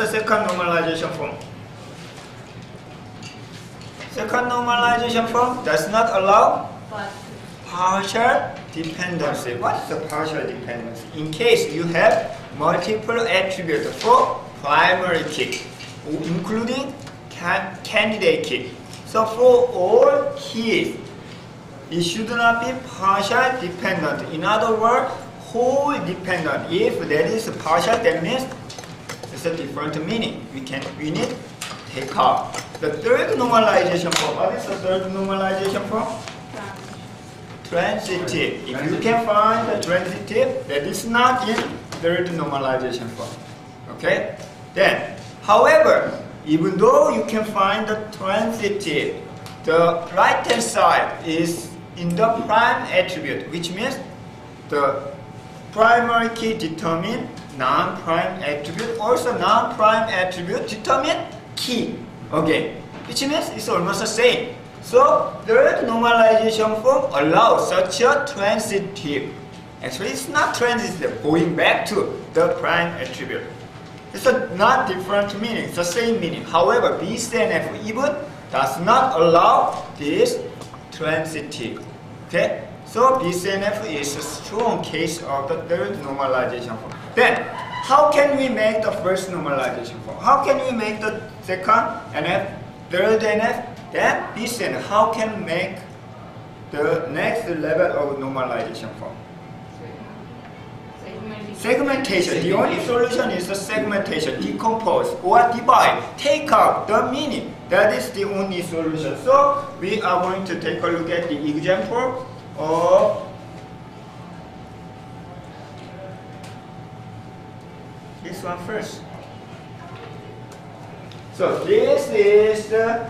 the second normalization form? Second normalization form does not allow partial dependency. What is the partial dependency? In case you have multiple attributes for primary key, including candidate key. So for all keys, it should not be partial dependent. In other words, whole dependent. If that is partial, that means it's a different meaning. We need to take out. The third normalization form. What is the third normalization form? Transitive. If you can find the transitive, that is not in third normalization form. Okay? Then, however, even though you can find the transitive, the right hand side is in the prime attribute, which means the primary key determine non-prime attribute, also non-prime attribute determine key. Okay, which means it's almost the same. So third normalization form allows such a transitive. Actually, it's not transitive, going back to the prime attribute. It's not different meaning, it's the same meaning. However, B, C, and F even does not allow this transitive. Okay? So B, C, and F is a strong case of the third normalization form. Then, how can we make the first normalization form? How can we make the second NF, third NF, then B, C, and F? How can we make the next level of normalization form? Segmentation. The only solution is the segmentation, decompose or divide, take out the meaning. That is the only solution. So we are going to take a look at the example of this one first. So this is the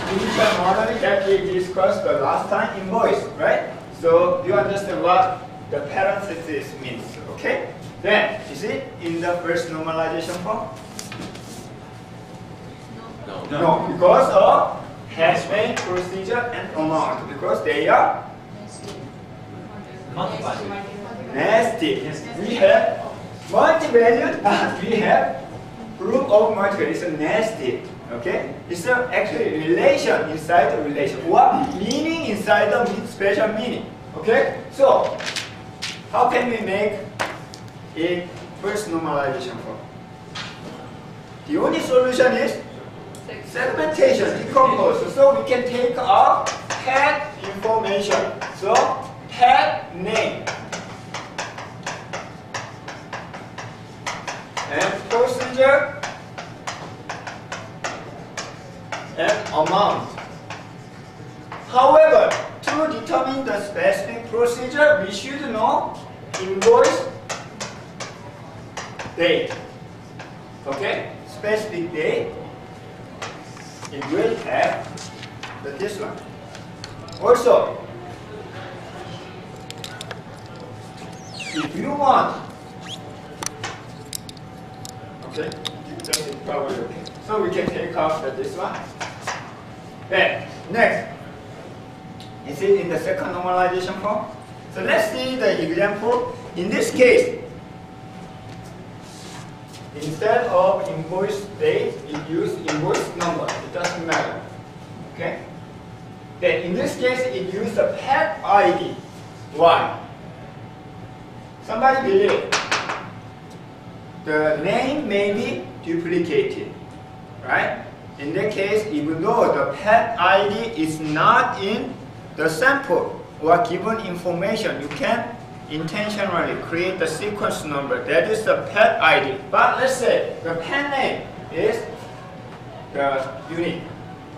initial model that we discussed the last time, invoice, right? So you understand what the parenthesis means, okay? Then, is it in the first normalization form? No, because of hash-main, procedure, and amount, because they are nested. We have multi-valued, but we have group of multi-valued. It's a nested, okay? It's actually relation inside the relation, or meaning inside the special meaning, okay? So, how can we make a first normalization form? The only solution is segmentation, decompose. So we can take out pet information. So pet name and procedure and amount. However, to determine the specific procedure, we should know invoice date. Okay? Specific date. It will have this one. Also, if you want, okay, so we can take out this one. Then, next. Is it in the second normalization form? So let's see the example. In this case, instead of invoice date, it used invoice number. It doesn't matter. Okay? Then in this case, it used the pet ID. Why? Somebody believe the name may be duplicated, right? In that case, even though the pet ID is not in the sample or given information, you can intentionally create the sequence number. That is the pet ID. But let's say the pet name is the unique.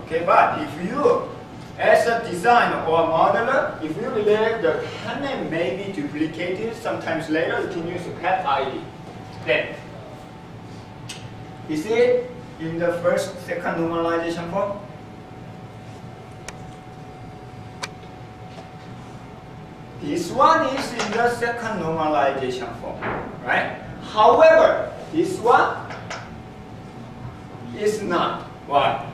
Okay, but if you, as a designer or modeler, if you believe the pet name may be duplicated sometimes later, you can use the pet ID. Then, is it in the first, second normalization form? This one is in the second normalization form, right? However, this one is not. Why?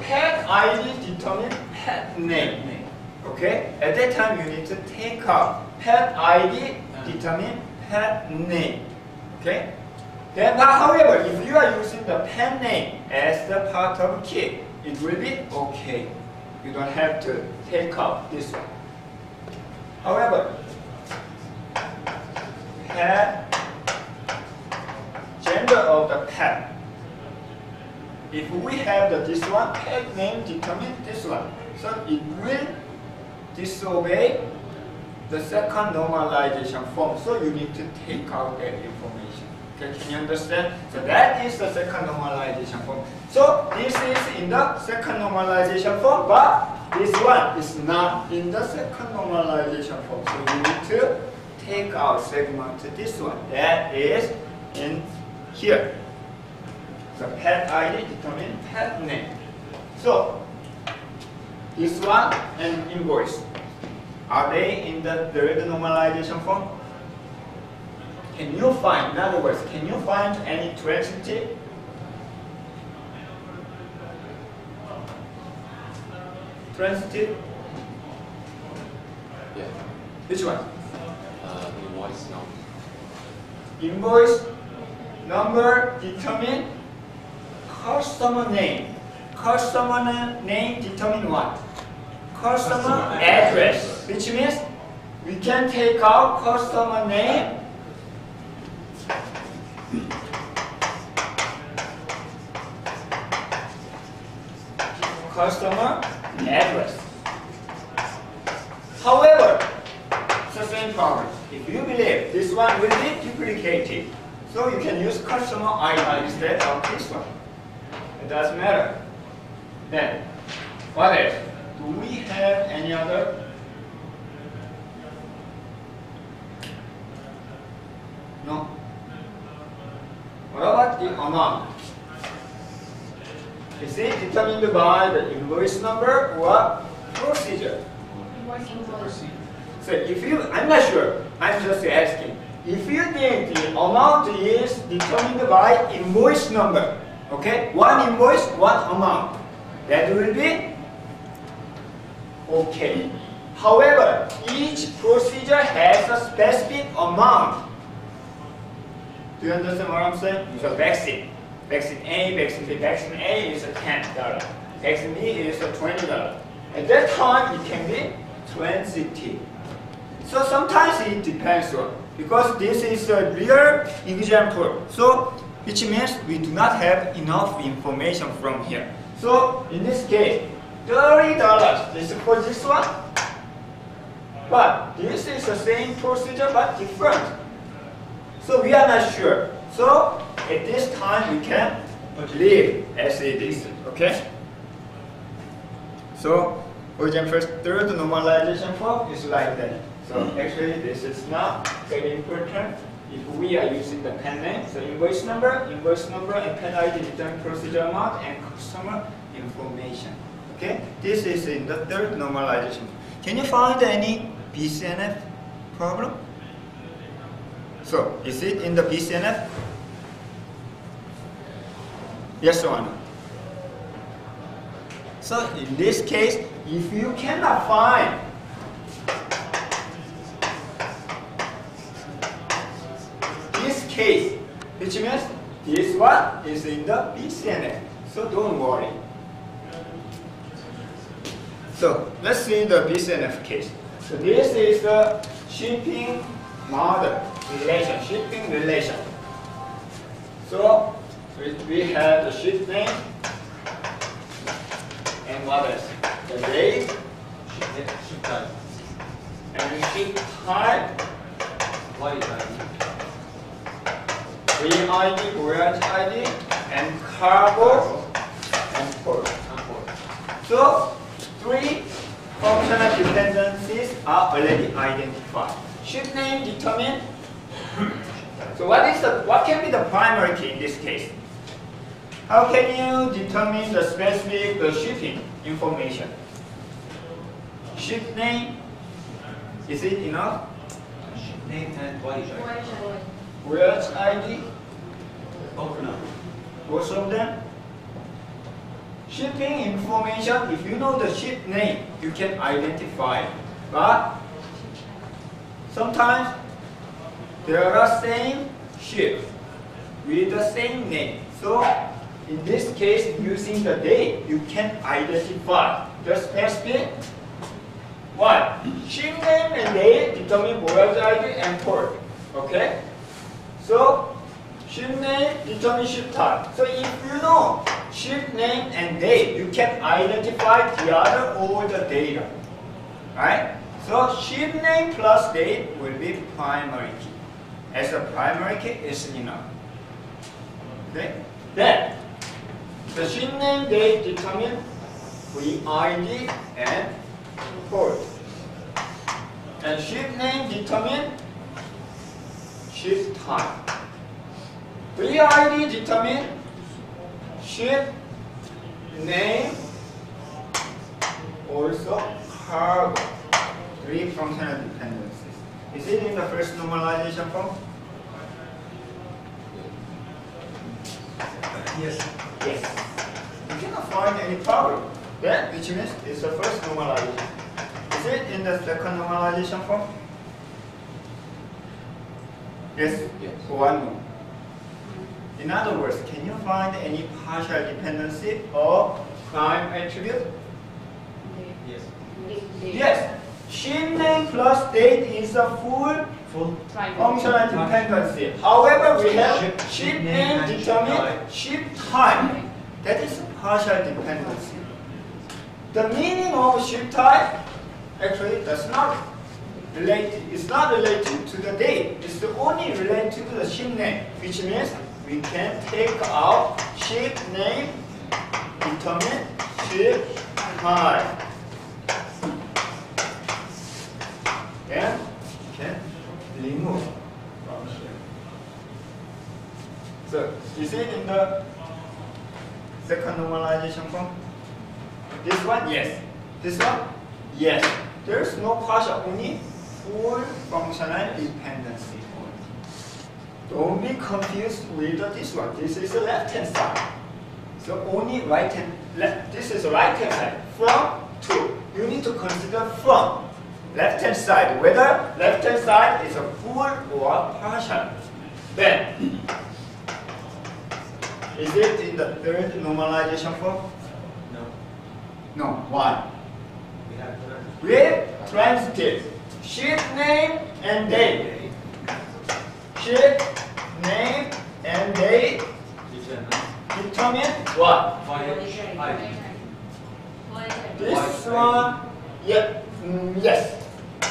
Pet ID determines pet name. Okay? At that time, you need to take out pet ID determine pet name. Okay? Then, but however, if you are using the pen name as the part of key, it will be okay. You don't have to take out this one. However, pet, gender of the pet. If we have this one, pet name determine this one. So it will disobey the second normalization form. So you need to take out that information. Okay, can you understand? So that is the second normalization form. So this is in the second normalization form, but this one is not in the second normalization form. So you need to take out segment to this one. That is in here. The pet ID determine pet name. So this one and invoice, are they in the third normalization form? Can you find, in other words, can you find any transitive? Transitive? Yeah. Which one? Invoice number. Invoice number determine customer name. Customer name determine what? Customer address. Which means we can take out customer name, customer address. However, it's the same problem. If you believe this one will be duplicated, so you can use customer ID instead of this one. It doesn't matter. Then, what else? Do we have any other? No. What about the amount? Is it determined by the invoice number or procedure? So if you, I'm not sure, I'm just asking. If you think the amount is determined by invoice number, okay? One invoice, one amount. That will be okay. However, each procedure has a specific amount. Do you understand what I'm saying? So vaccine. Vaccine A, vaccine B. Vaccine A is $10. Vaccine B is $20. At that time, it can be transitive. So sometimes it depends on, because this is a real example. So which means we do not have enough information from here. So in this case, $30 is for this one. But this is the same procedure but different. So we are not sure. So at this time we can leave as it is. Okay? So for example, third normalization form is like that. So actually this is not very important. If we are using the pen name, so invoice number, and pen ID determine procedure amount and customer information. Okay? This is in the third normalization. Can you find any BCNF problem? So, is it in the BCNF? Yes or no? So, in this case, if you cannot find this case, which means this one is in the BCNF. So, don't worry. So, let's see the BCNF case. So, this is the shipping model relation, shipping relation. So, we have the ship name and what else? The date, ship type, and ship type, free ID, voyage ID, and cargo and port. So, three functional dependencies are already identified. Ship name determine. So what can be the primary key in this case? How can you determine the specific shipping information? Ship name, is it enough? Ship name and voyage ID. Voyage ID, Both enough. both of them. Shipping information, if you know the ship name, you can identify it. But sometimes there are same ship, with the same name. So in this case, using the date, you can identify the specific what? Ship name and date determine voyage ID and port. Okay? So ship name determines ship type. So if you know ship name and date, you can identify the other all the data. Right? So ship name plus date will be primary key. As a primary key is enough. Okay? Then the ship name date determine VID and port. And ship name determine ship type. VID determine ship name, also cargo. 3 functional dependencies. Is it in the first normalization form? Yes. Yes. You cannot find any problem. Then, which means it's the first normalization. Is it in the second normalization form? Yes? Yes. One more. In other words, can you find any partial dependency or prime attribute? Yes. Yes. Ship name plus date is a full functional dependency. However, we have ship name determine ship type. That is partial dependency. The meaning of ship type actually does not relate. It's not related to the date. It's only related to the ship name, which means we can take out ship name determine ship type. And can remove from here. So, is it in the second normalization form? This one? Yes. This one? Yes. There is no partial, only full functional dependency. Don't be confused with this one. This is the left-hand side. So only right-hand, this is the right-hand side. From to. You need to consider from. Left-hand side, whether left-hand side is a full or partial. Then, is it in the third normalization form? No. No. Why? We have With transitive. Ship name and date. Ship name and date determine what? voyage ID. This one, yeah, yes.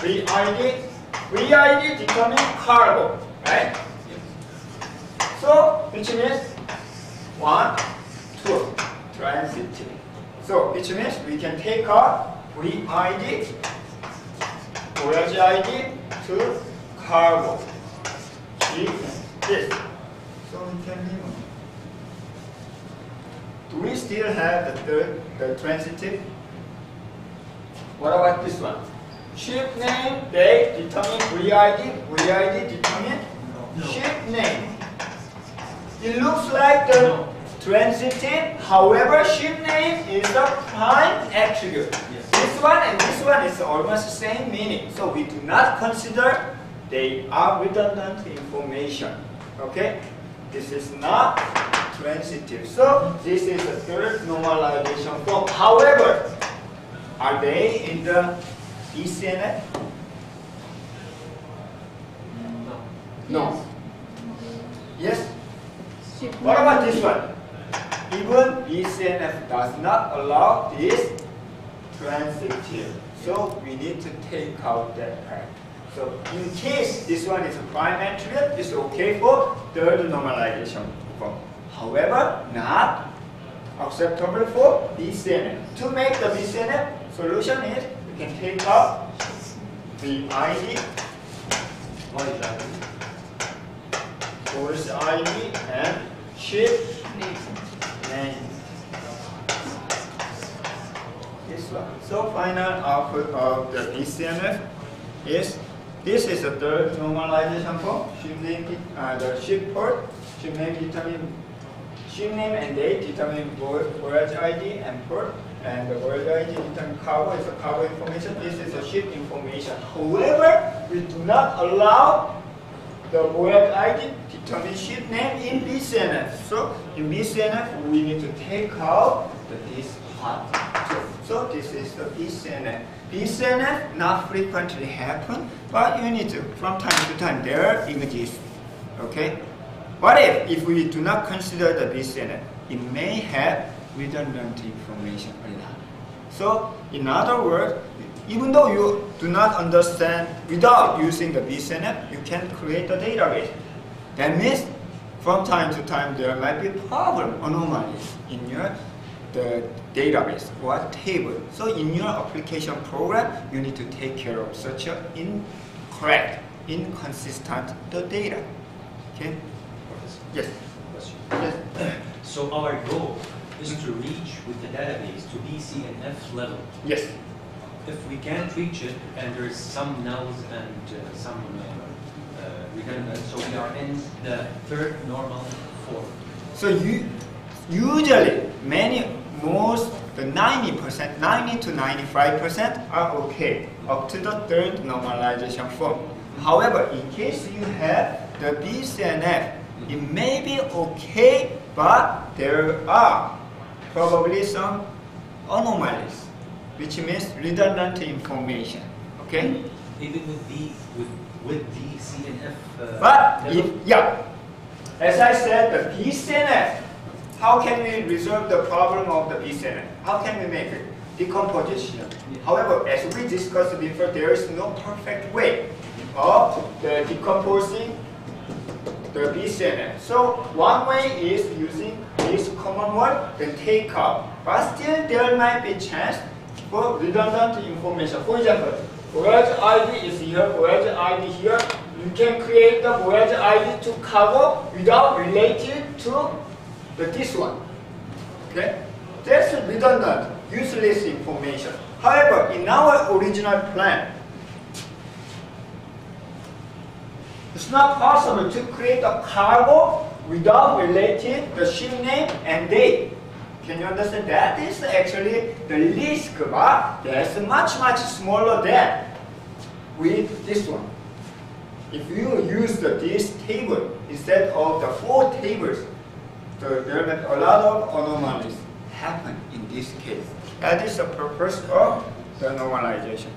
VID determine cargo, right? Yes. So, which means 1, 2, transitive. So, which means we can take out VID, voyage ID to cargo. This. So we can remove. Do we still have the third, the transitive? What about this one? Ship name, date, determine VID determine ship name. It looks like the transitive, however, ship name is the prime attribute. Yes. This one and this one is almost the same meaning. So we do not consider they are redundant information. Okay? This is not transitive. So this is the third normalization form. However, are they in the BCNF? No. Yes? What about this one? Even BCNF does not allow this transitive. So we need to take out that part. So in case this one is a prime attribute, it's okay for third normalization form. However, not acceptable for BCNF. To make the BCNF solution is we can take out the ID, Voyage ID. source ID, and ship name. This one. So final output of the BCNF is this is the third normalization form. Ship name, the ship port, ship name determine ship name and date determine voyage ID and port, and the voyage ID determine cargo is a cargo information. This is a ship information. However, we do not allow the voyage ID determine sheet name in BCNF. So in BCNF, we need to take out this part. So this is the BCNF. BCNF not frequently happen, but you need to, from time to time, there exists. Okay? What if we do not consider the BCNF? It may have redundant information a lot. So in other words, even though you do not understand without using the BCNF, you can create a database. That means from time to time there might be problem, anomalies in your the database or table. So in your application program, you need to take care of such a incorrect, inconsistent the data. Okay? Yes. Question. Yes. So our goal is to reach with the database to BCNF level. Yes. If we can't reach it, and there's some nulls and some redundant, so we are in the third normal form. So usually most the 90%, 90 to 95% are okay up to the third normalization form. However, in case you have the BCNF, it may be okay, but there are probably some anomalies, which means redundant information. Okay? Even with BCNF. But if, yeah, as I said, the BCNF, how can we resolve the problem of the BCNF? How can we make it? Decomposition. However, as we discussed before, there is no perfect way of the decomposing the BCNF. So one way is using this common word, then take out. But still there might be chance for redundant information. For example, voyage ID is here, voyage ID here. You can create the voyage ID to cover without related to this one. Okay? That's redundant, useless information. However, in our original plan, it's not possible to create a cargo without relating the ship name and date. Can you understand? That is actually the risk, but that's much smaller than with this one. If you use this table instead of the 4 tables, there are a lot of anomalies happen in this case. That is the purpose of the normalization.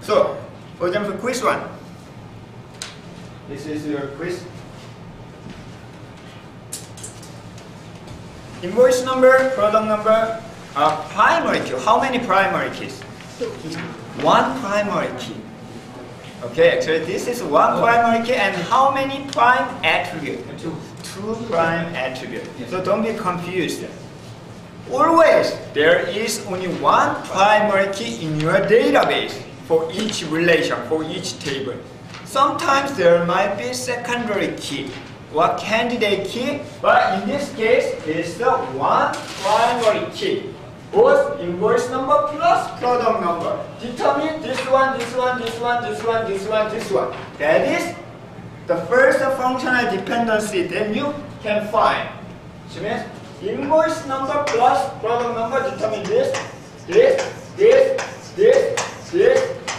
So, for example, quiz 1. This is your quiz. Invoice number, product number, primary key. How many primary keys? 1 primary key. Okay, actually this is 1 primary key, and how many prime attributes? 2 prime attributes. So don't be confused. Always there is only 1 primary key in your database for each relation, for each table. Sometimes there might be secondary key or candidate key, but in this case it's the 1 primary key. Both invoice number plus product number. Determine this one, this one, this one, this one, this one, this one. That is the first functional dependency that you can find. Which means invoice number plus product number determine this,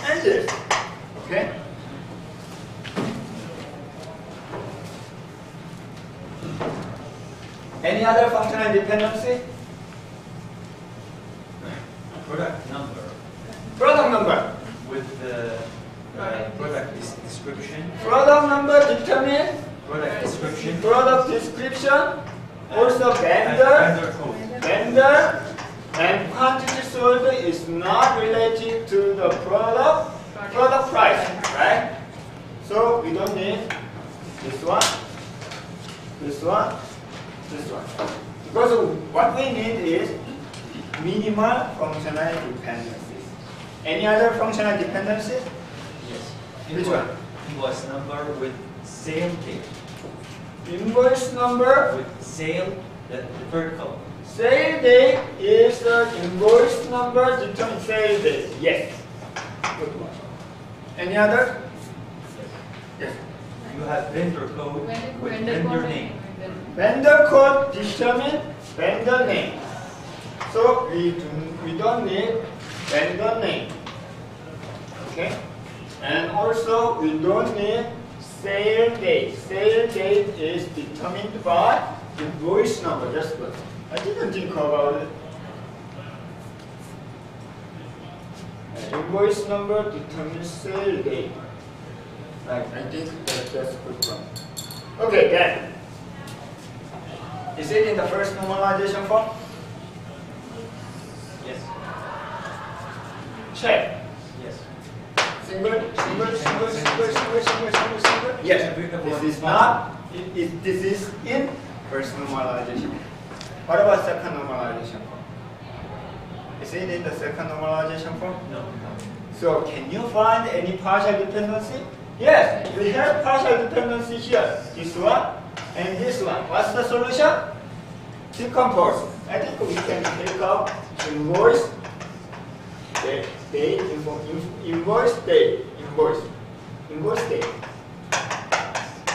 and this. Okay? Any other functional dependency? Product number. Product number. With the product description. Product number determine Product description. product description. Also vendor. Code. Vendor and quantity sold is not related to the product price, right? So we don't need this one, this one, this one. Because what we need is minimal functional dependencies. Any other functional dependencies? Yes. Which one? Invoice number with sale date. Invoice number. With sale, the third column. Sale date is the invoice number determine sale date. Yes. Good one. Any other? Yes. You have vendor code with vendor name. Vendor code determine vendor name. So we don't need vendor name. Okay? And also we don't need sale date. Sale date is determined by invoice number. That's good. I didn't think about it. Invoice number determines sale date. I think that's a good one. Okay, then. Is it in the first normalization form? Yes. Check. Yes. Single. Yes. This is not. This is in first normalization. What about second normalization form? Is it in the second normalization form? No. So can you find any partial dependency? Yes, we have partial dependency here. This one and this one. What's the solution? Decompose. I think we can take out invoice date, invoice date,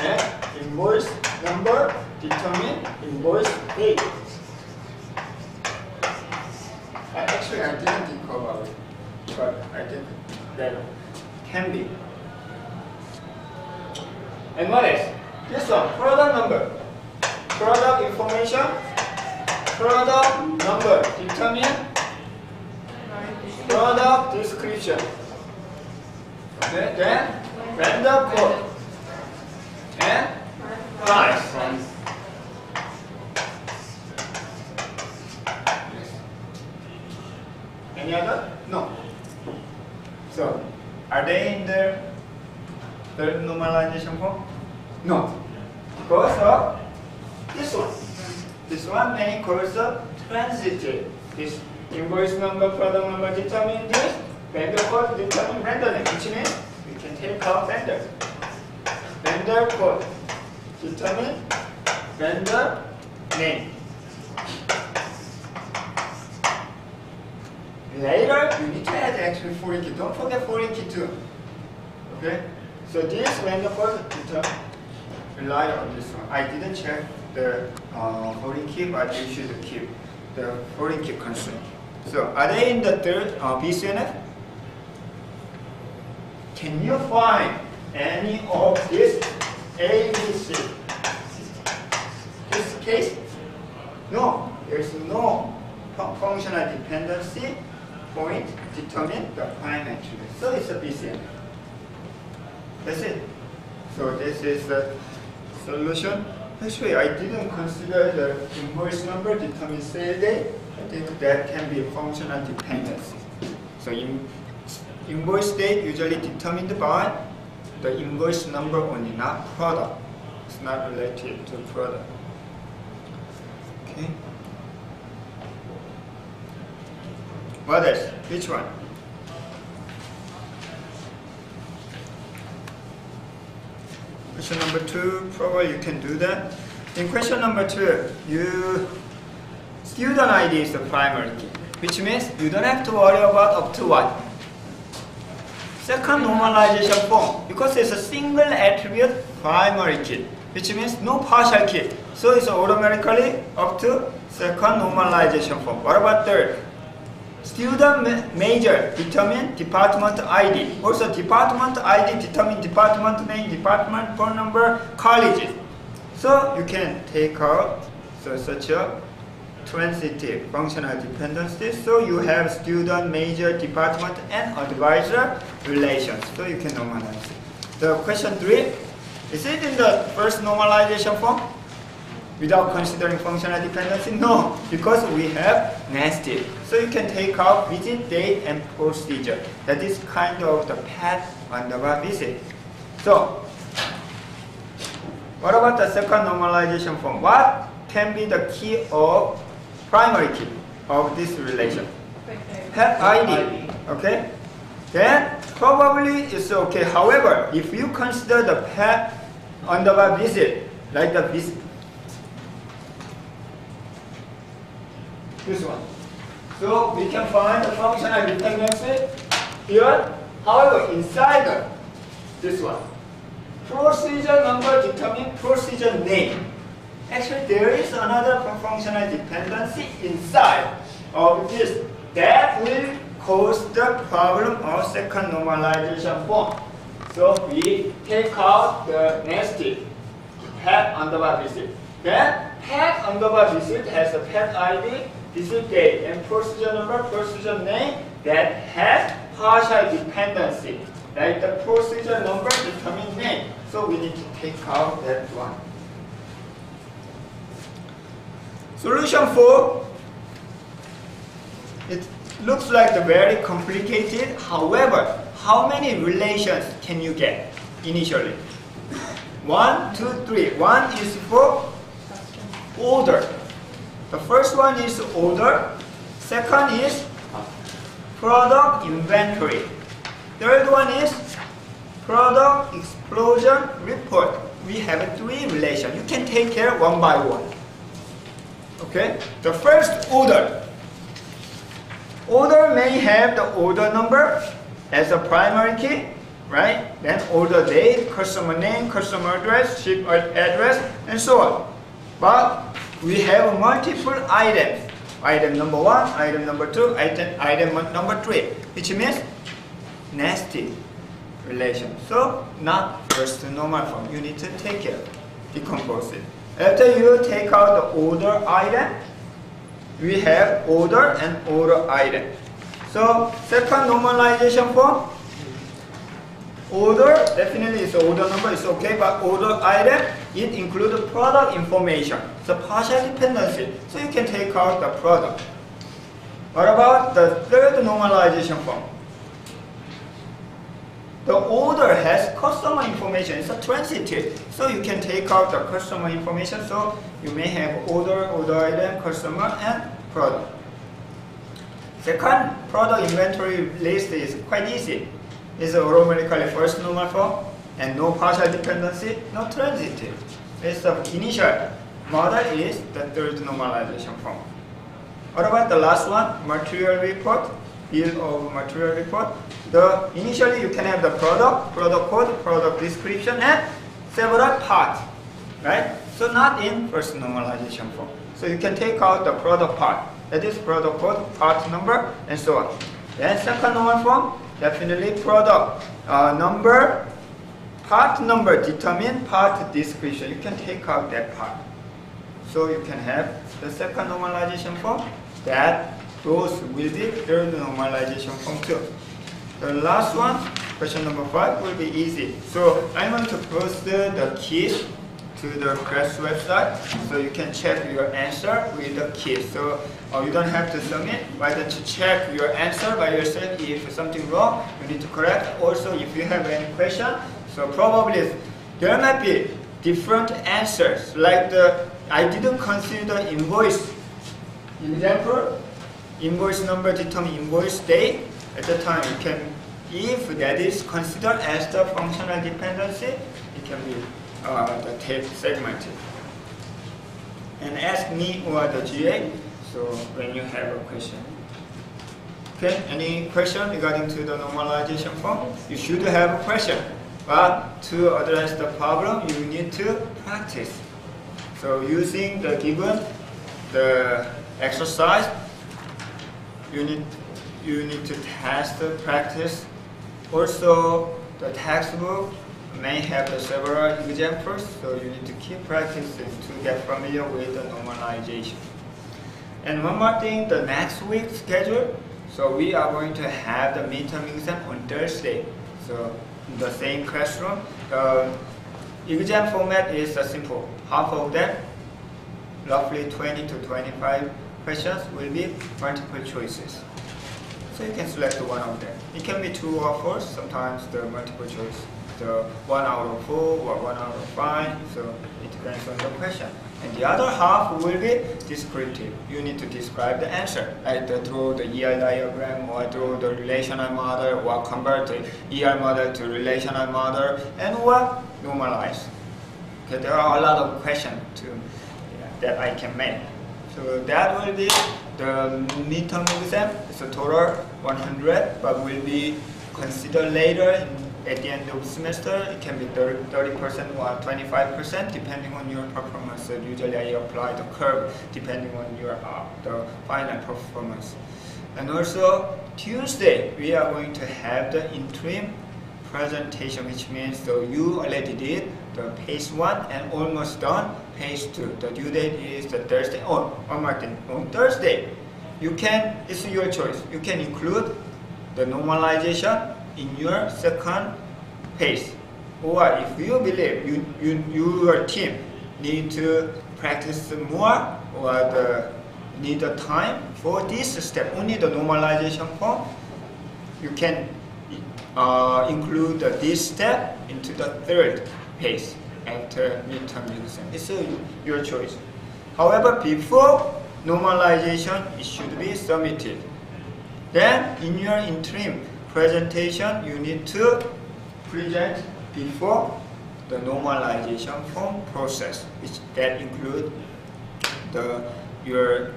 and invoice number determine invoice date. Actually, I didn't think about it, but I think that can be. And what is this one? Product number, product information, product number determine product description. Okay, then vendor code and price. Any other? No. So, are they in the third normalization form? No. Because of this one. This one may cause a transitive. This invoice number, product number determine this, vendor code determine vendor name, which means we can take out vendor. Vendor code determine vendor name. Later, you need to add actually foreign key. Don't forget foreign key too. Okay? So this vendor code determine rely on this one. I didn't check the foreign key, but you should keep the foreign key constraint. So are they in the third BCNF? Can you find any of this A, B, C? This case? No, there's no functional dependency point determine the prime attribute. So it's a BCNF. That's it. So this is the solution. Actually, I didn't consider the invoice number determine sale date. I think that can be a functional dependency. So invoice date usually determined by the invoice number only, not product. It's not related to product. Okay. What else? Which one? Question number 2, probably you can do that. In question number 2, student ID is the primary key, which means you don't have to worry about up to what? Second normalization form, because it's a single attribute primary key, which means no partial key. So it's automatically up to second normalization form. What about third? Student major determine department ID. Also department ID determine department name, department phone number, colleges. So you can take out such a transitive functional dependency. So you have student, major, department, and advisor relations. So you can normalize it. The question 3, is it in the first normalization form? Without considering functional dependency? No, because we have nested. So you can take out visit date and procedure. That is kind of the path underbar visit. So, what about the second normalization form? What can be the key of primary key of this relation? Path ID. Okay? Then probably it's okay. However, if you consider the path underbar visit, like the visit, this one. So we can find the functional dependency here. However, inside this one, procedure number determine procedure name. Actually, there is another functional dependency inside of this that will cause the problem of second normalization form. So we take out the nested pet underbar visit. Then pet underbar visit has a pet ID, visit date, and procedure number, procedure name that has partial dependency. Like the procedure number determines name. So we need to take out that one. Solution 4. It looks like very complicated. However, how many relations can you get initially? 1, 2, 3. 1 is for order. The first one is order. Second is product inventory. Third one is product explosion report. We have 3 relations. You can take care one by one. Okay? The first order. Order may have the order number as a primary key, right? Then order date, customer name, customer address, ship address, and so on. But we have multiple items. Item number 1, item number 2, item number 3, which means nested relation. So not first normal form. You need to take care, decompose it. After you take out the order item, we have order and order item. So second normalization form, order definitely is order number is okay, but order item it includes product information. So partial dependency. So you can take out the product. What about the third normalization form? The order has customer information. It's a transitive. So you can take out the customer information. So you may have order, order item, customer, and product. Second, product inventory list is quite easy. It's automatically first normal form and no partial dependency, no transitive. It's the initial model is the third normalization form. What about the last one? Material report, bill of material report. Initially you can have the product, product code, product description, and several parts, right? So not in first normalization form. So you can take out the product part, that is product code, part number, and so on. Then second normal form, definitely product number, part number determine part description. You can take out that part. So you can have the second normalization form that those will be third normalization form too. The last one, question number 5, will be easy. So I'm going to post the keys to the class website, so you can check your answer with the keys. So you don't have to submit. Why don't you check your answer by yourself? If something wrong, you need to correct. Also, if you have any question, so probably there might be different answers. Like I didn't consider invoice. Example, invoice number determine invoice date. At the time, you can, if that is considered as the functional dependency, it can be the tape segmented. And ask me or the GA. So when you have a question. Okay, any question regarding to the normalization form? You should have a question, but to address the problem, you need to practice. So using the given the exercise, you need to test the practice. Also, the textbook may have several examples, so you need to keep practicing to get familiar with the normalization. And one more thing, the next week's schedule. So we are going to have the midterm exam on Thursday. So in the same classroom, the exam format is simple. Half of them, roughly 20 to 25 questions, will be multiple choices. So you can select one of them. It can be 2 or 4, sometimes the multiple choice. The 1 out of 4 or 1 out of 5, so it depends on the question. And the other half will be descriptive. You need to describe the answer, like draw the ER diagram, or draw the relational model, or convert the ER model to relational model, and or normalize. Okay, there are a lot of questions that I can make. So that will be the midterm exam. It's a total 100, but will be considered later at the end of the semester. It can be 30% or 25% depending on your performance. So usually I apply the curve depending on your the final performance. And also Tuesday we are going to have the interim presentation, which means so you already did the phase 1 and almost done phase 2. The due date is the Thursday. Oh, one more thing. On Thursday, you can, it's your choice. You can include the normalization in your second phase. Or if you believe your team need to practice more or need the time for this step, only the normalization form, you can include this step into the third phase after midterm exam. It's your choice. However, before normalization, it should be submitted. Then, in your interim presentation, you need to present before the normalization form process, which that include your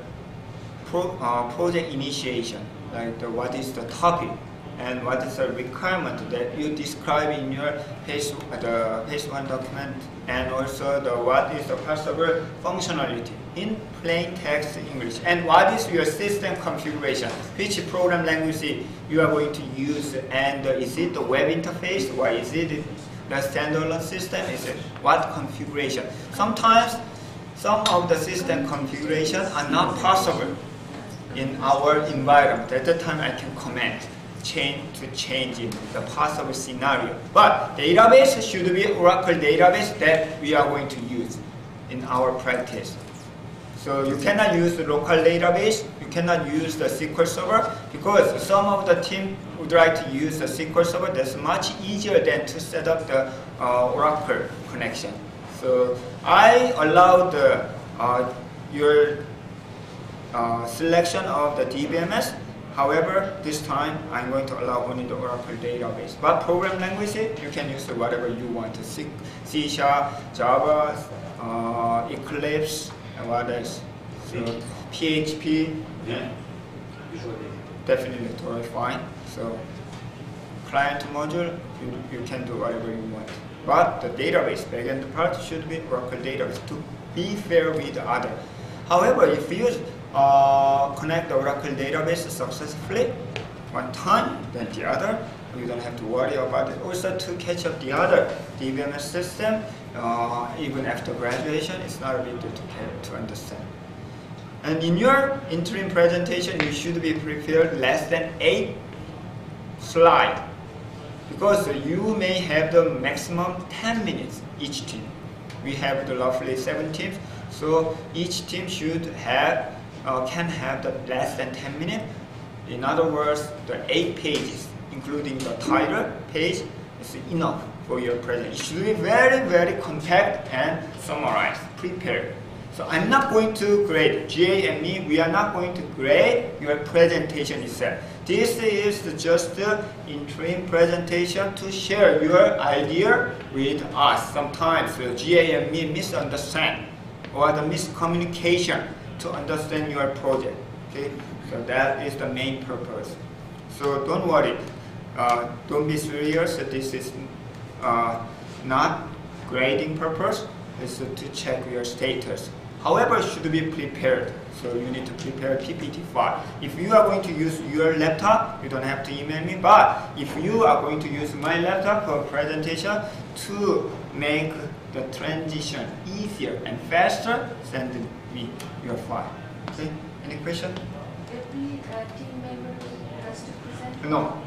project initiation, like what is the topic and what is the requirement that you describe in your phase 1 document, and also what is the possible functionality in plain text English, and what is your system configuration, which program language you are going to use, and is it the web interface or is it the standalone system, is it what configuration. Sometimes some of the system configuration are not possible in our environment. At that time I can comment change in the possible scenario. But database should be Oracle database that we are going to use in our practice. So you cannot use the local database, you cannot use the SQL Server, because some of the team would like to use the SQL Server. That's much easier than to set up the Oracle connection. So I allowed your selection of the DBMS. However, this time I'm going to allow only the Oracle database. But program language, you can use whatever you want. C#, Java, Eclipse, and what else? So PHP, Yeah. definitely totally fine. So client module, you can do whatever you want. But the database backend part should be Oracle database to be fair with the other. However, if you connect the Oracle database successfully one time, then the other, you don't have to worry about it. Also, to catch up the other DBMS system, even after graduation, it's not a big deal to understand. And in your interim presentation, you should be prepared less than 8 slides, because you may have the maximum 10 minutes each team. We have the roughly 7 teams, so each team should have can have the less than 10 minutes. In other words, the 8 pages, including the title page, is enough for your presentation. It should be very, very compact and summarized, prepared. So I'm not going to grade, GA and me, we are not going to grade your presentation itself. This is just the interim presentation to share your idea with us. Sometimes GA and me misunderstand or the miscommunication to understand your project. Okay, so that is the main purpose. So don't worry, don't be serious. This is not grading purpose. It's to check your status. However, it should be prepared. So you need to prepare PPT file. If you are going to use your laptop, you don't have to email me. But if you are going to use my laptop for presentation to make the transition easier and faster, send me your file. Okay? Any question? Every team member has to present? No.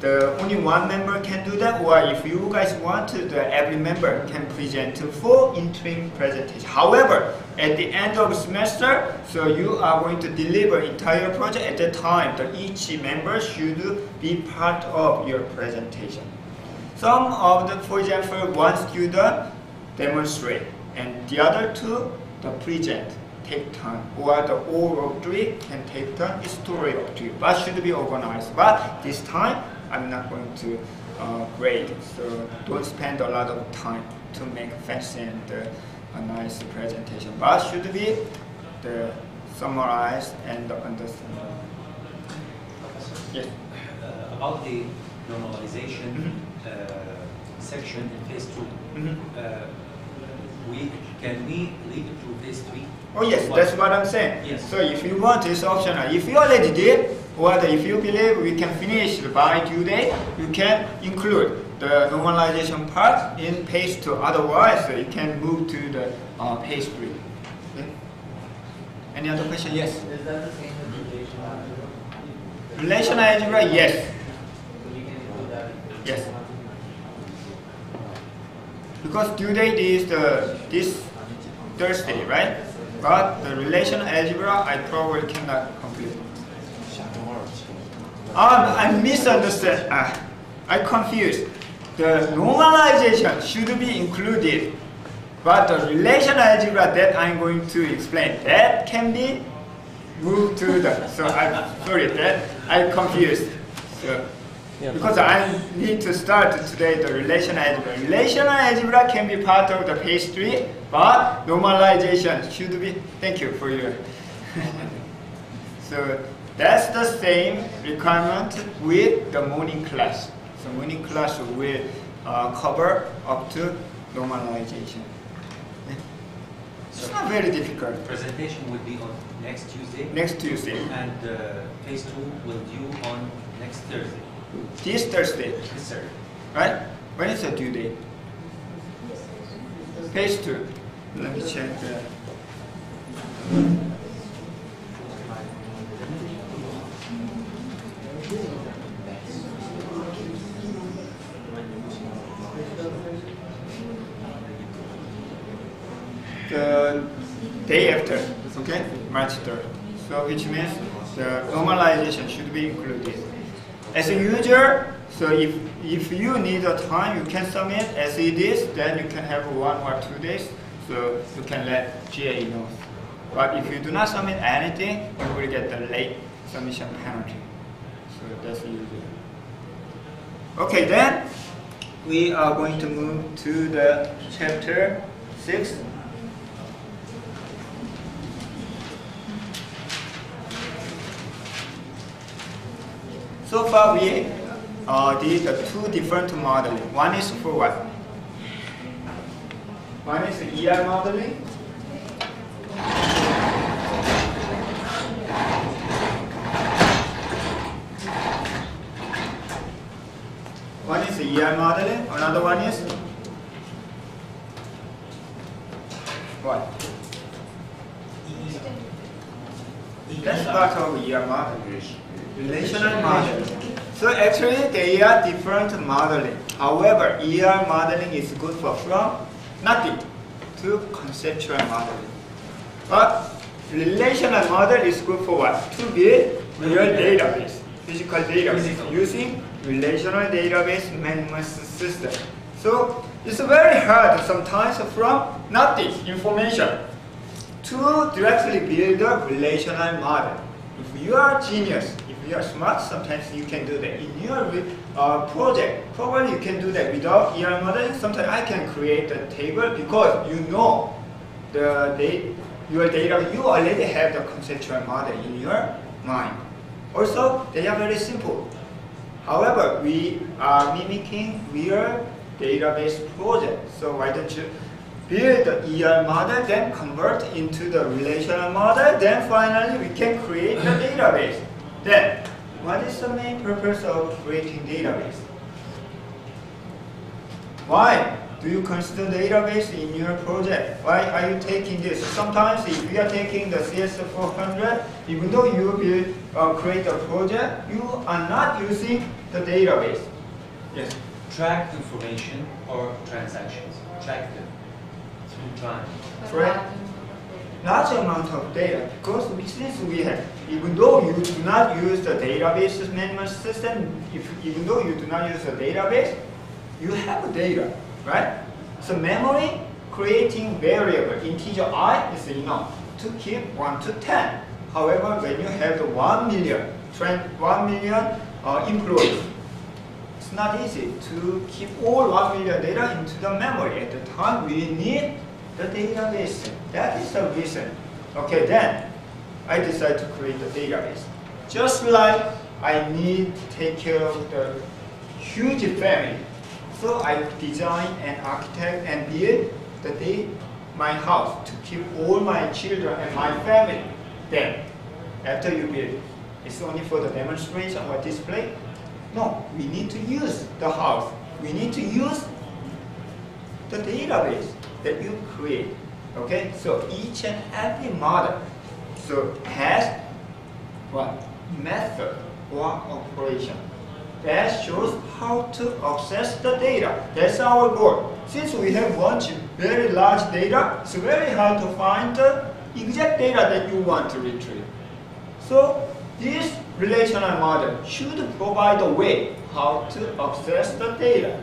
Only one member can do that, or if you guys want to, every member can present to full interim presentation. However, at the end of the semester, so you are going to deliver entire project. At that time, each member should be part of your presentation. Some of the, for example, one student demonstrate, and the other two, the present, take turn, or the all of 3 can take turn. It's story of 3, but should be organized. But this time, I'm not going to grade, so don't spend a lot of time to make fancy and a nice presentation. But should be the summarized and understand. Yes. About the normalization section in phase 2, we Can we leave it to phase 3? Oh yes, that's what I'm saying. Yes. So if you want, it's optional. If you already did, or if you believe we can finish by due date, you can include the normalization part in page 2. Otherwise, you can move to the page 3. Okay? Any other question? Yes. Is that the same as relational algebra? Relational algebra, yes. So you can include that. Yes. Because due date is this Thursday, right? But the relational algebra, I probably cannot complete. I misunderstood. I confused. The normalization should be included, but the relational algebra that I'm going to explain, that can be moved to the. So I'm sorry that I confused. So, because I need to start today the relational algebra. Relational algebra can be part of the page 3, but normalization should be. Thank you for your. So that's the same requirement with the morning class. So morning class will cover up to normalization. It's not very difficult. Presentation will be on next Tuesday. Next Tuesday. And phase 2 will due on next Thursday. This Thursday, Yes, sir. right? When is the due date? Page 2. Let me check that. The day after, okay? March 3rd. So which means the normalization should be included. As usual, so if you need a time, you can submit as it is, then you can have 1 or 2 days, so you can let GA know. But if you do not submit anything, you will get the late submission penalty. So that's usual. Okay, then we are going to move to the chapter 6. So far we did the 2 different modeling. One is for what? One is the ER modeling. One is the ER modeling. Another one is what? That's part of ER modeling. Relational modeling. So actually they are different modeling. However, ER modeling is good for from nothing to conceptual modeling. But relational model is good for what? To build real database, physical database, using relational database management system. So it's very hard sometimes from nothing information to directly build a relational model. If you are genius, if you are smart, sometimes you can do that. In your project, probably you can do that without ER modeling. Sometimes I can create a table because you know your data, you already have the conceptual model in your mind. Also, they are very simple. However, we are mimicking real database project. So why don't you build the ER model, then convert into the relational model, then finally we can create the database. Then, what is the main purpose of creating database? Why do you consider database in your project? Why are you taking this? Sometimes if you are taking the CS400, even though you will create a project, you are not using the database. Yes? Track information or transactions. Track them through time. Correct? Large amount of data, because since we have, even though you do not use the database management system, even though you do not use the database, you have data, right? So memory creating variable integer I is enough to keep 1 to 10. However, when you have the 1 million employees, it's not easy to keep all 1 million data into the memory. At the time, we need the database. That is the reason. Okay, then I decide to create the database. Just like I need to take care of the huge family. So I design and architect and build the my house to keep all my children and my family, then after you build it, it's only for the demonstration or display? No, we need to use the house. We need to use the database that you create. Okay, so each and every model has what? Method or operation that shows how to access the data. That's our goal. Since we have very large data, it's very hard to find the exact data that you want to retrieve. So this relational model should provide a way how to access the data.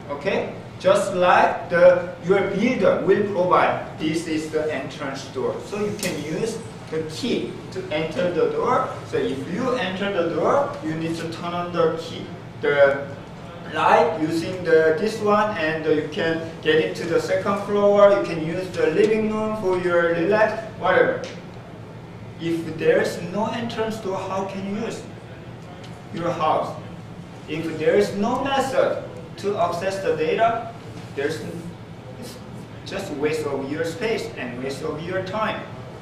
Okay? Just like your builder will provide, this is the entrance door. So you can use the key to enter the door. So if you enter the door, you need to turn on the light using this one, and you can get into the second floor. You can use the living room for your relax, whatever. If there is no entrance door, how can you use your house? If there is no method to access the data, it's just a waste of your space and waste of your time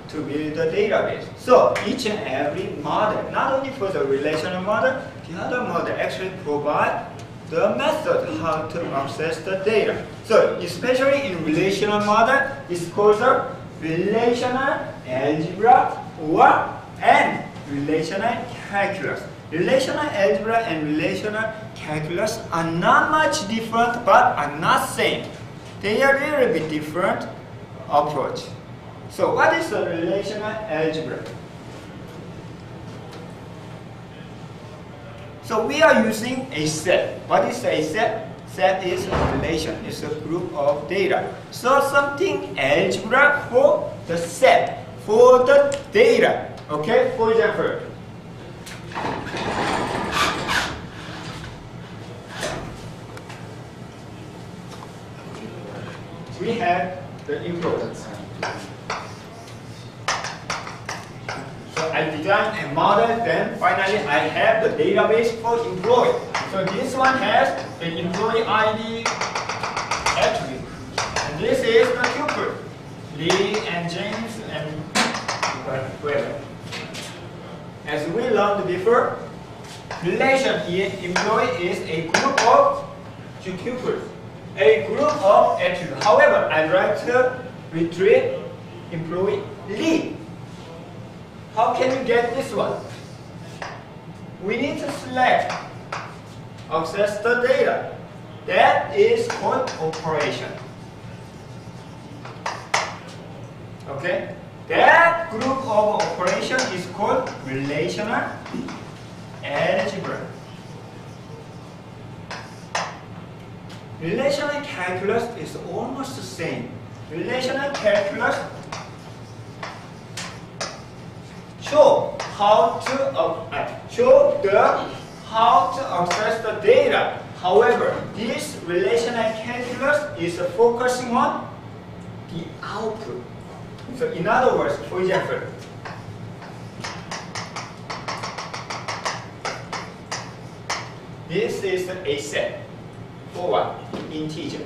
to build the database. So each and every model, not only for the relational model, the other model actually provide the method how to access the data. So especially in relational model, it's called the relational algebra and relational calculus. Relational algebra and relational calculus are not much different, but are not same. They are a little bit different approach. So what is a relational algebra? So we are using a set. What is a set? Set is a relation. It's a group of data. So something algebra for the set, for the data. Okay? For example, we have the employees. So I design a model, then finally I have the database for employee. So this one has the employee ID attribute. And this is the tuple, Lee and James and whoever. As we learned before, relation employee is a group of tuples, a group of attributes. However, I'd like to retrieve employee Lee. How can you get this one? We need to select access the data. That is called operation. Okay? That group of operation is called relational algebra. Relational calculus is almost the same. Relational calculus show how to access the data. However, this relational calculus is focusing on the output. So in other words, for example, this is a set for what? Integer.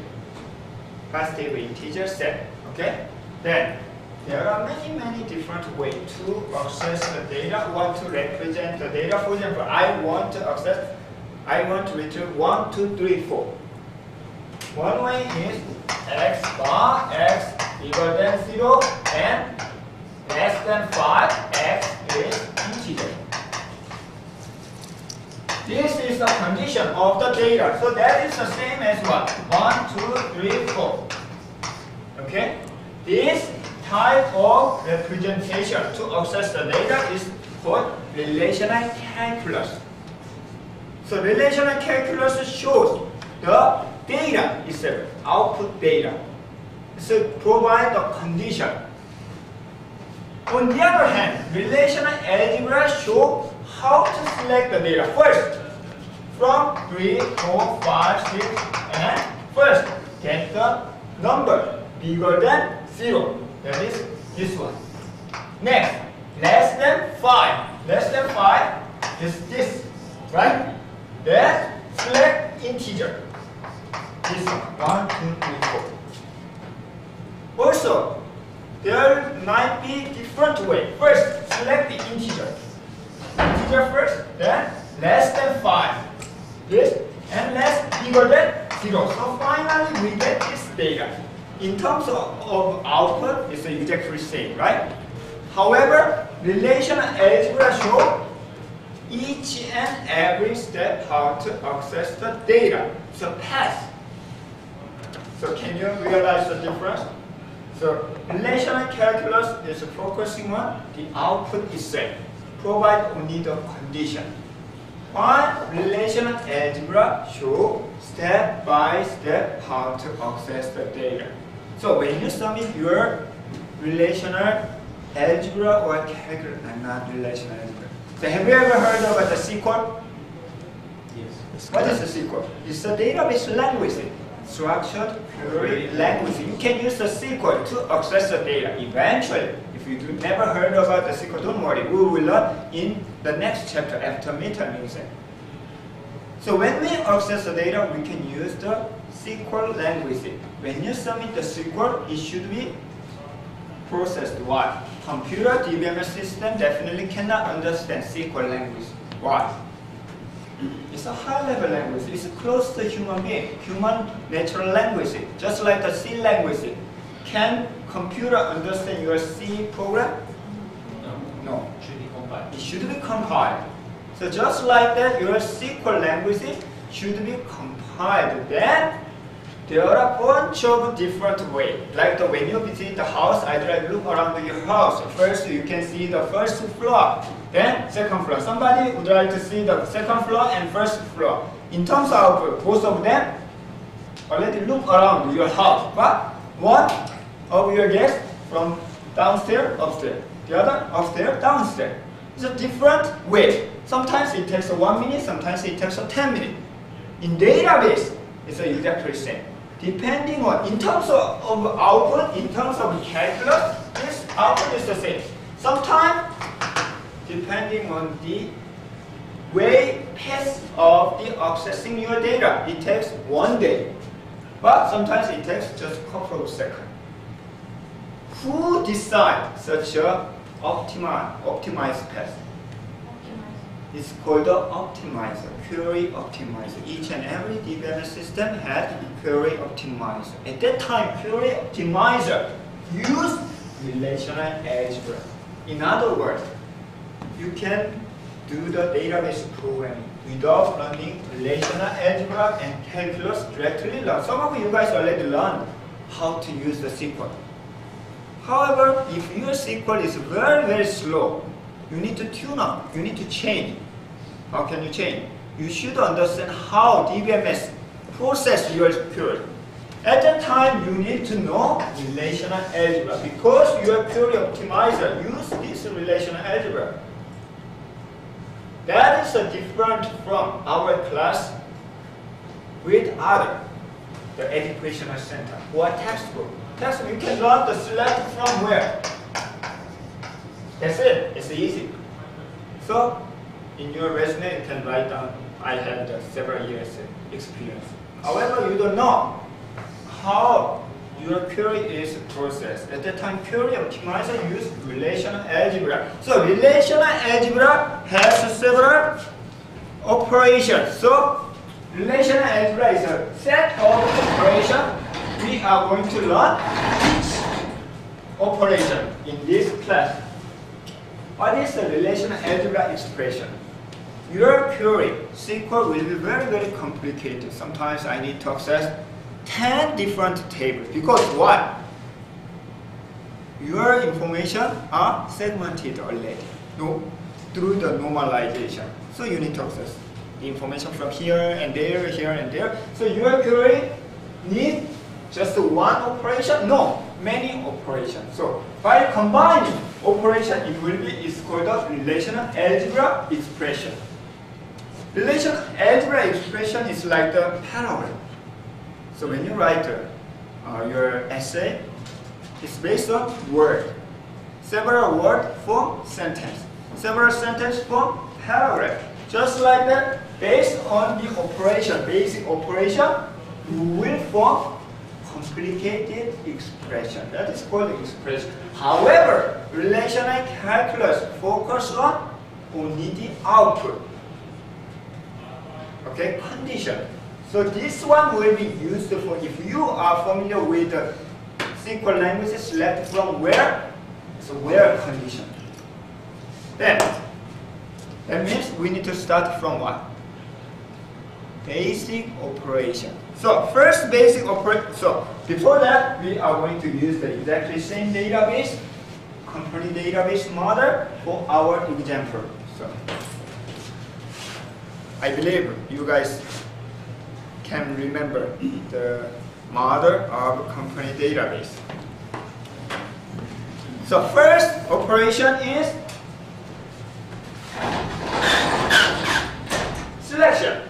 Positive integer set. Okay? Then there are many different ways to access the data or to represent the data. For example, I want to retrieve 1, 2, 3, 4. One way is x bar x bigger than 0 and less than 5, x is integer. This is the condition of the data. So that is the same as what? 1, 2, 3, 4. Okay? This type of representation to access the data is called relational calculus. So relational calculus shows the data itself, output data. So provide the condition. On the other hand, relational algebra shows how to select the data. First, from 3, 4, 5, 6, and first get the number bigger than 0. That is this one. Next, less than 5. Less than 5 is this, right? Then select integer. This one, 1, 2, 3, 4. Also, there might be different way. First, select the integer. Integer first, then less than 5. This, and less bigger than 0. So finally we get this data. In terms of output, it's exactly the same, right? However, relational algebra show each and every step how to access the data. So path. So can you realize the difference? So relational calculus is focusing on the output itself, provide only the condition. While relational algebra show step by step how to access the data. So when you submit your relational algebra or calculus, not relational algebra. So have you ever heard about the SQL? Yes. What is the SQL? It's a database language, structured query language. You can use the SQL to access the data. Eventually, if you never heard about the SQL, don't worry. We will learn in the next chapter after midterm exam. So when we access the data, we can use the SQL language. When you submit the SQL, it should be processed. Why? Computer DBMS system definitely cannot understand SQL language. Why? It's a high-level language. It's close to human being, human natural language, just like the C language. Can computer understand your C program? No. Should be compiled. It should be compiled. So just like that, your SQL language should be compiled. Then there are a bunch of different ways. Like when you visit the house, either look around your house. First, you can see the first floor, then second floor. Somebody would like to see the second floor and first floor. In terms of both of them, already look around your house. But one of your guests from downstairs, upstairs. The other upstairs, downstairs. It's a different way. Sometimes it takes 1 minute, sometimes it takes 10 minutes. In database, it's exactly the same. Depending on, in terms of output, in terms of calculus, this output is the same. Sometimes, depending on the way, path of the accessing your data, it takes 1 day. But sometimes it takes just a couple of seconds. Who decides such a optimized path? It's called the optimizer, query optimizer. Each and every DBMS system has query optimizer. At that time, query optimizer used relational algebra. In other words, you can do the database programming without learning relational algebra and calculus directly. Some of you guys already learned how to use the SQL. However, if your SQL is very, very slow, you need to tune up, you need to change. How can you change? You should understand how DBMS process your query. At that time, you need to know relational algebra because your query optimizer uses this relational algebra. That is different from our class with other, the educational center or textbook. Textbook, you can learn the select from where. That's it. It's easy. So, in your resume, you can write down, I had several years experience. However, you don't know how your query is processed. At that time, query optimizer used relational algebra. So, relational algebra has several operations. So, relational algebra is a set of operations. We are going to learn each operation in this class. What is the relational algebra expression? Your query, SQL, will be very, very complicated. Sometimes I need to access 10 different tables. Because what? Your information are segmented already through the normalization. So you need to access the information from here and there. So your query needs just one operation? No, many operations. So by combining operation, it will be, it's called a relational algebra expression. Relational algebra expression is like the parallel. So when you write your essay, it's based on word. Several words form sentence. Several sentences form paragraph. Just like that, based on the operation, basic operation, you will form complicated expression. That is called expression. However, relational calculus focus on only the output. Okay, condition. So this one will be used for if you are familiar with the SQL languages select from where? So where condition. Then that means we need to start from what? Basic operation. So first basic operation. So before that, we are going to use the exactly same database, company database model for our example. So I believe you guys can remember the model of company database. So first operation is selection.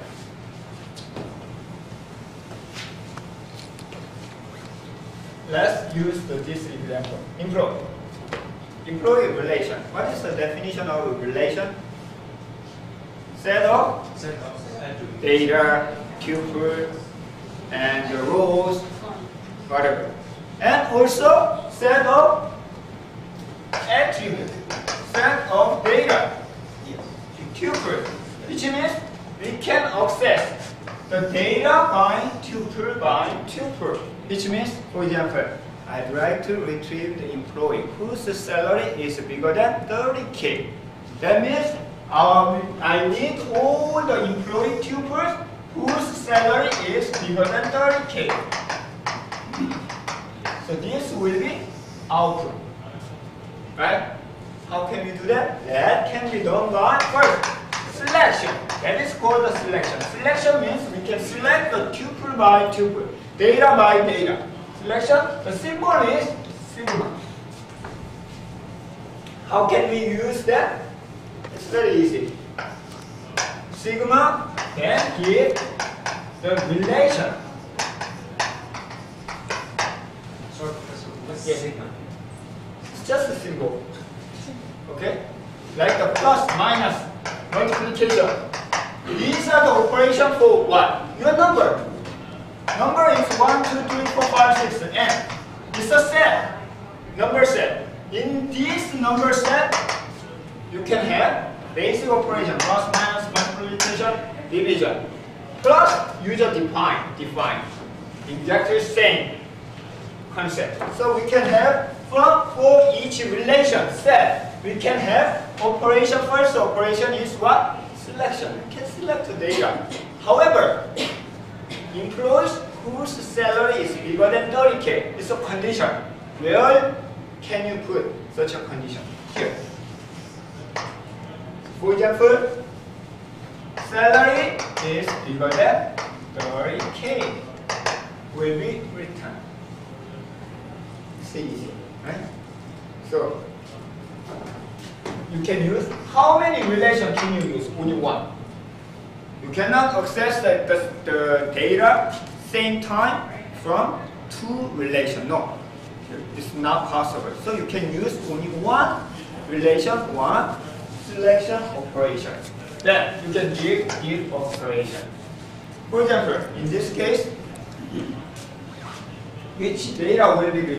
Let's use this example. Employee relation. What is the definition of relation? Set of data, tuple, and the rows, whatever. And also set of attribute, set of data, tuple, which means we can access the data by tuple, which means, for example, I'd like to retrieve the employee whose salary is bigger than 30K. That means I need all the employee tuples whose salary is bigger than 30K. So this will be output. Right? How can we do that? That can be done by first selection. That is called the selection. Selection means we can select the tuple by tuple, data by data. Selection, the symbol is sigma. How can we use that? It's very easy. Sigma can give the relation. Sorry, Professor, what's Yes. sigma? It's just a symbol. Okay? Like the plus, minus, multiplication. These are the operation for what? Your number. Number is 1, 2, 3, 4, 5, 6, and it's a set. Number set. In this number set, you can have basic operation, plus, minus, multiplication, division. Plus user define. Exactly same concept. So we can have for each relation set, we can have operation. First operation is what? Selection. We can select the data. However, employees whose salary is bigger than 30K is a condition. Where can you put such a condition? Here. For example, salary is bigger than 30K will be returned. It's easy, right? So you can use, how many relations can you use? Only one. You cannot access the data same time from two relations. No, it's not possible. So you can use only one relation, one selection operation. Then you can give operation. For example, in this case, which data will be